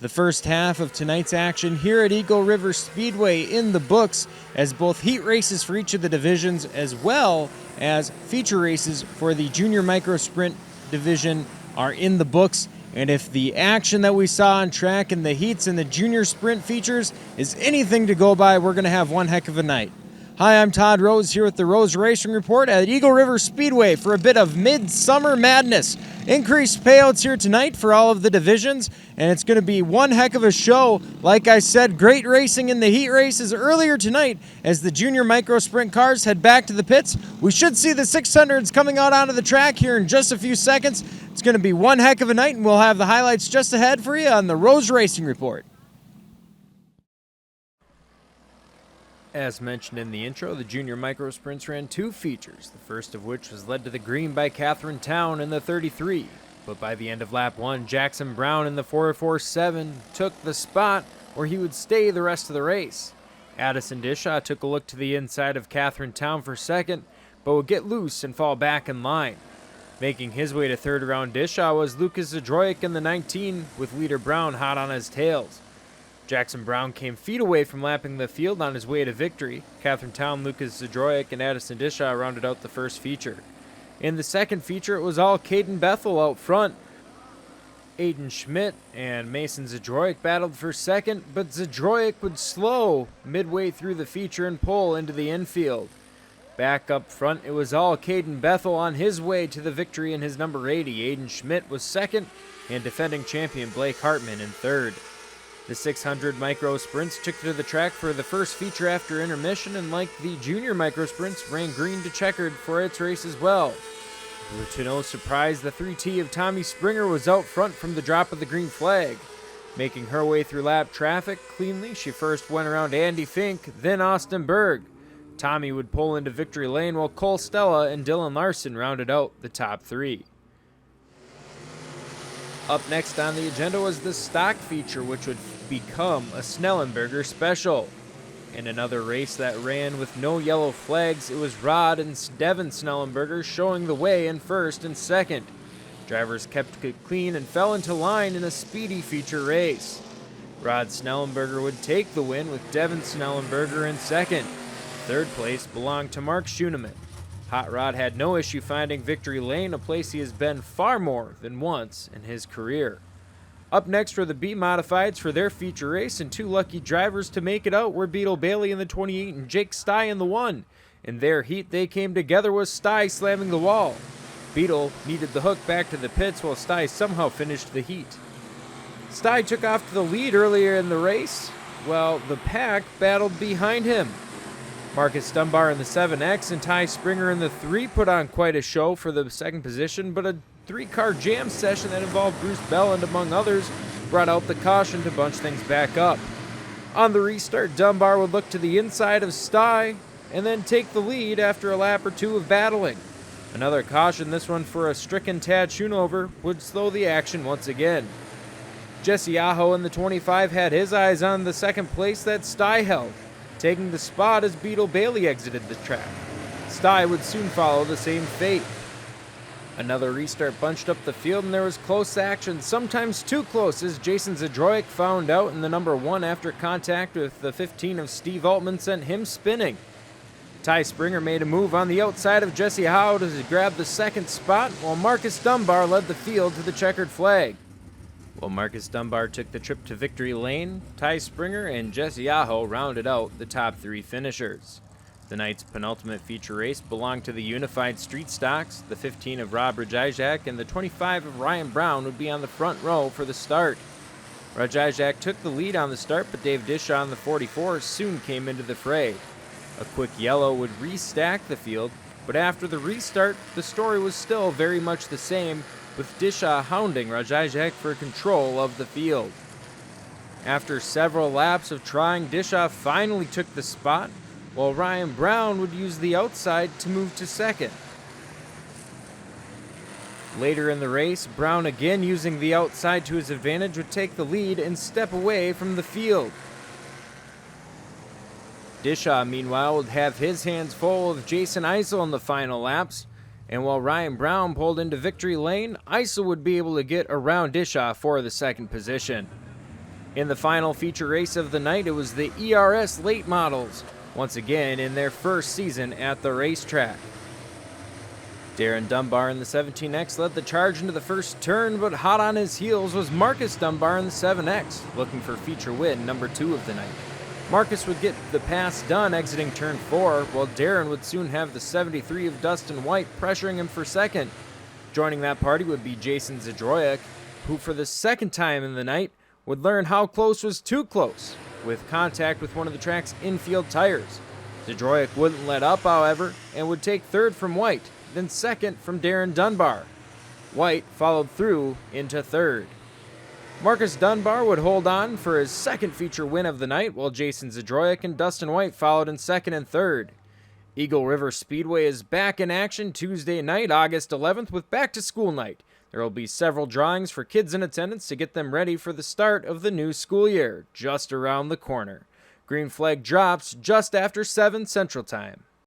The first half of tonight's action here at Eagle River Speedway in the books, as both heat races for each of the divisions as well as feature races for the junior micro sprint division are in the books. And if the action that we saw on track in the heats and the junior sprint features is anything to go by, we're going to have one heck of a night. Hi, I'm Todd Rose here with the Rose Racing Report at Eagle River Speedway for a bit of midsummer madness. Increased payouts here tonight for all of the divisions, and it's going to be one heck of a show. Like I said, great racing in the heat races earlier tonight as the junior micro sprint cars head back to the pits. We should see the 600s coming out onto the track here in just a few seconds. It's going to be one heck of a night, and we'll have the highlights just ahead for you on the Rose Racing Report. As mentioned in the intro, the junior micro sprints ran two features, the first of which was led to the green by Catherine Town in the 33. But by the end of lap 1, Jackson Brown in the 447 took the spot where he would stay the rest of the race. Addison Dishaw took a look to the inside of Catherine Town for second, but would get loose and fall back in line. Making his way to third around Dishaw was Lucas Zadroik in the 19, with leader Brown hot on his tails. Jackson Brown came feet away from lapping the field on his way to victory. Catherine Town, Lucas Zadroik, and Addison Dishaw rounded out the first feature. In the second feature, it was all Caden Bethel out front. Aiden Schmidt and Mason Zadroik battled for second, but Zadroik would slow midway through the feature and pull into the infield. Back up front, it was all Caden Bethel on his way to the victory in his number 80. Aiden Schmidt was second, and defending champion Blake Hartman in third. The 600 micro sprints took to the track for the first feature after intermission, and like the junior micro sprints, ran green to checkered for its race as well. To no surprise, the 3T of Tommy Springer was out front from the drop of the green flag. Making her way through lap traffic cleanly, she first went around Andy Fink, then Austin Berg. Tommy would pull into victory lane while Cole Stella and Dylan Larson rounded out the top three. Up next on the agenda was the stock feature, which would become a Snellenberger special. In another race that ran with no yellow flags, it was Rod and Devin Snellenberger showing the way in first and second. Drivers kept it clean and fell into line in a speedy feature race. Rod Snellenberger would take the win with Devin Snellenberger in second. Third place belonged to Mark Schoenemann. Hot Rod had no issue finding victory lane, a place he has been far more than once in his career. Up next were the B Modifieds for their feature race, and two lucky drivers to make it out were Beetle Bailey in the 28 and Jake Stye in the 1. In their heat, they came together with Stye slamming the wall. Beetle needed the hook back to the pits while Stye somehow finished the heat. Stye took off to the lead earlier in the race, while the pack battled behind him. Marcus Dunbar in the 7X and Ty Springer in the 3 put on quite a show for the second position, but a 3-car jam session that involved Bruce Belland, among others, brought out the caution to bunch things back up. On the restart, Dunbar would look to the inside of Stye and then take the lead after a lap or two of battling. Another caution, this one for a stricken Tad Schoonover, would slow the action once again. Jesse Aho in the 25 had his eyes on the second place that Stye held, taking the spot as Beetle Bailey exited the track. Stye would soon follow the same fate. Another restart bunched up the field, and there was close action, sometimes too close, as Jason Zadroik found out in the number 1 after contact with the 15 of Steve Altman sent him spinning. Ty Springer made a move on the outside of Jesse Howe to grab the second spot, while Marcus Dunbar led the field to the checkered flag. While Marcus Dunbar took the trip to victory lane, Ty Springer and Jesse Aho rounded out the top 3 finishers. The night's penultimate feature race belonged to the Unified Street Stocks. The 15 of Rob Rajajak and the 25 of Ryan Brown would be on the front row for the start. Rajajak took the lead on the start, but Dave Dishaw on the 44 soon came into the fray. A quick yellow would restack the field, but after the restart, the story was still very much the same, with Dishaw hounding Rajajak for control of the field. After several laps of trying, Dishaw finally took the spot, while Ryan Brown would use the outside to move to second. Later in the race, Brown, again using the outside to his advantage, would take the lead and step away from the field. Dishaw, meanwhile, would have his hands full of Jason Eisel in the final laps, and while Ryan Brown pulled into victory lane, Eisel would be able to get around Dishaw for the second position. In the final feature race of the night, it was the ERS late models, once again in their first season at the racetrack. Darren Dunbar in the 17X led the charge into the first turn, but hot on his heels was Marcus Dunbar in the 7X, looking for feature win number 2 of the night. Marcus would get the pass done exiting turn 4, while Darren would soon have the 73 of Dustin White pressuring him for second. Joining that party would be Jason Zadroyak, who for the second time in the night would learn how close was too close, with contact with one of the track's infield tires. Zadroyak wouldn't let up, however, and would take third from White, then second from Darren Dunbar. White followed through into third. Marcus Dunbar would hold on for his second feature win of the night, while Jason Zadroyak and Dustin White followed in second and third. Eagle River Speedway is back in action Tuesday night, August 11th, with Back to School Night. There will be several drawings for kids in attendance to get them ready for the start of the new school year, just around the corner. Green flag drops just after 7 Central Time.